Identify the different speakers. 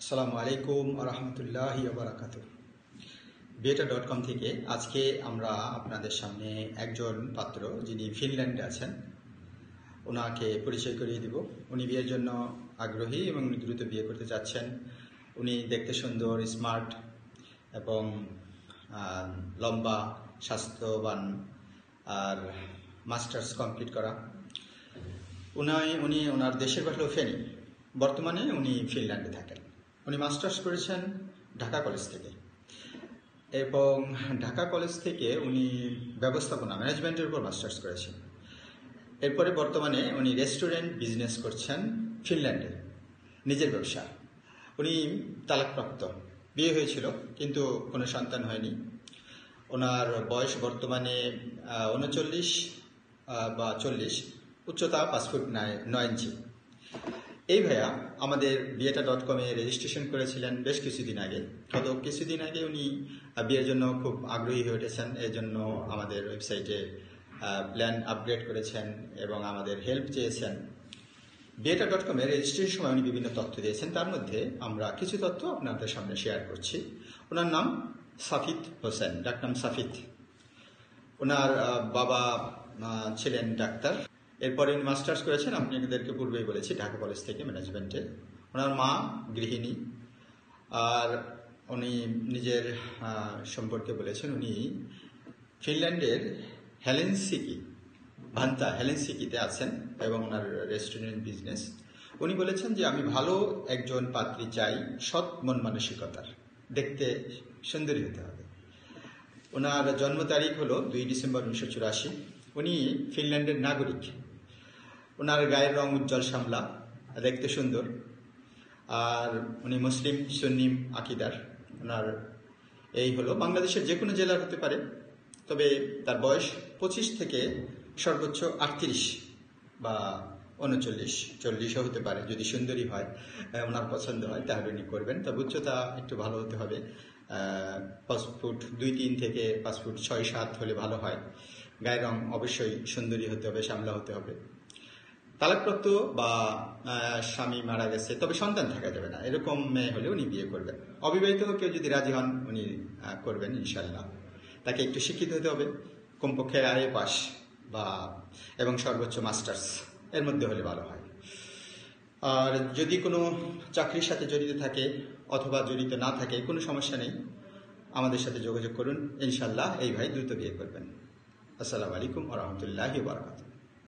Speaker 1: আসসালামু আলাইকুম রহমতুল্লাহি বারাকাতু। বিয়েটা.com থেকে আজকে আমরা আপনাদের সামনে একজন পাত্র যিনি ফিনল্যান্ডে আছেন ওনাকে পরিচয় করিয়ে দিব। উনি বিয়ের জন্য আগ্রহী এবং দ্রুত বিয়ে করতে চাচ্ছেন। উনি দেখতে সুন্দর, স্মার্ট এবং লম্বা, স্বাস্থ্যবান আর মাস্টার্স কমপ্লিট করা। উনি ওনার দেশের বাড়ি হলো ফেনী। বর্তমানে উনি ফিনল্যান্ডে থাকেন। উনি মাস্টার্স করেছেন ঢাকা কলেজ থেকে এবং ঢাকা কলেজ থেকে উনি ব্যবস্থাপনা ম্যানেজমেন্টের উপর মাস্টার্স করেছেন। এরপরে বর্তমানে উনি রেস্টুরেন্ট বিজনেস করছেন ফিনল্যান্ডে, নিজের ব্যবসা। উনি তালাকপ্রাপ্ত, বিয়ে হয়েছিল কিন্তু কোনো সন্তান হয়নি। ওনার বয়স বর্তমানে 39 বা 40, উচ্চতা 5 ফুট 9 ইঞ্চি। এই ভাইয়া আমাদের বিয়েটা.com-এ রেজিস্ট্রেশন করেছিলেন বেশ কিছুদিন আগে। গত কিছুদিন আগে উনি বিয়ের জন্য খুব আগ্রহী হয়ে উঠেছেন, এর জন্য আমাদের ওয়েবসাইটে প্ল্যান আপগ্রেড করেছেন এবং আমাদের হেল্প চেয়েছেন। বিয়েটা.com-এ রেজিস্ট্রেশনের সময় উনি বিভিন্ন তথ্য দিয়েছেন, তার মধ্যে আমরা কিছু তথ্য আপনাদের সামনে শেয়ার করছি। ওনার নাম সাফিত হোসেন, ডাকনাম সাফিত। ওনার বাবা ছিলেন ডাক্তার। এরপরে উনি মাস্টার্স করেছেন, আপনাদেরকে পূর্বেই বলেছি, ঢাকা কলেজ থেকে ম্যানেজমেন্টে। ওনার মা গৃহিণী। আর উনি নিজের সম্পর্কে বলেছেন উনি ফিনল্যান্ডের হেলেনসিকিতে আছেন এবং ওনার রেস্টুরেন্ট বিজনেস। উনি বলেছেন যে আমি ভালো একজন পাত্রী চাই, সৎ মন মানসিকতার, দেখতে সুন্দরী হতে হবে। ওনার জন্ম তারিখ হলো 2 ডিসেম্বর 1984। উনি ফিনল্যান্ডের নাগরিক। ওনার গায়ের রং উজ্জ্বল শ্যামলা, দেখতে সুন্দর। আর উনি মুসলিম সুন্নি আকিদার। ওনার এই হলো, বাংলাদেশের যে কোনো জেলার হতে পারে, তবে তার বয়স 25 থেকে সর্বোচ্চ 38 বা 39-40ও হতে পারে। যদি সুন্দরী হয়, ওনার পছন্দ হয়, তাহলে উনি করবেন। তবে উচ্চতা একটু ভালো হতে হবে, 5 ফুট 2-3 থেকে 5 ফুট 6-7 হলে ভালো হয়। গায়ের রং অবশ্যই সুন্দরী হতে হবে, শ্যামলা হতে হবে। তালাকপ্রাপ্ত বা স্বামী মারা গেছে তবে সন্তান থাকা যাবে না, এরকম মেয়ে হলে উনি বিয়ে করবেন। অবিবাহিত কেউ যদি রাজি হন উনি করবেন ইনশাল্লাহ। তাকে একটু শিক্ষিত হতে হবে, কমপক্ষে IE পাস বা এবং সর্বোচ্চ মাস্টার্স এর মধ্যে হলে ভালো হয়। আর যদি কোনো চাকরির সাথে জড়িত থাকে অথবা জড়িত না থাকে, কোনো সমস্যা নেই, আমাদের সাথে যোগাযোগ করুন। ইনশাল্লাহ এই ভাই দ্রুত বিয়ে করবেন। আসসালামু আলাইকুম রহমতুল্লাহি বারাকাতুহু।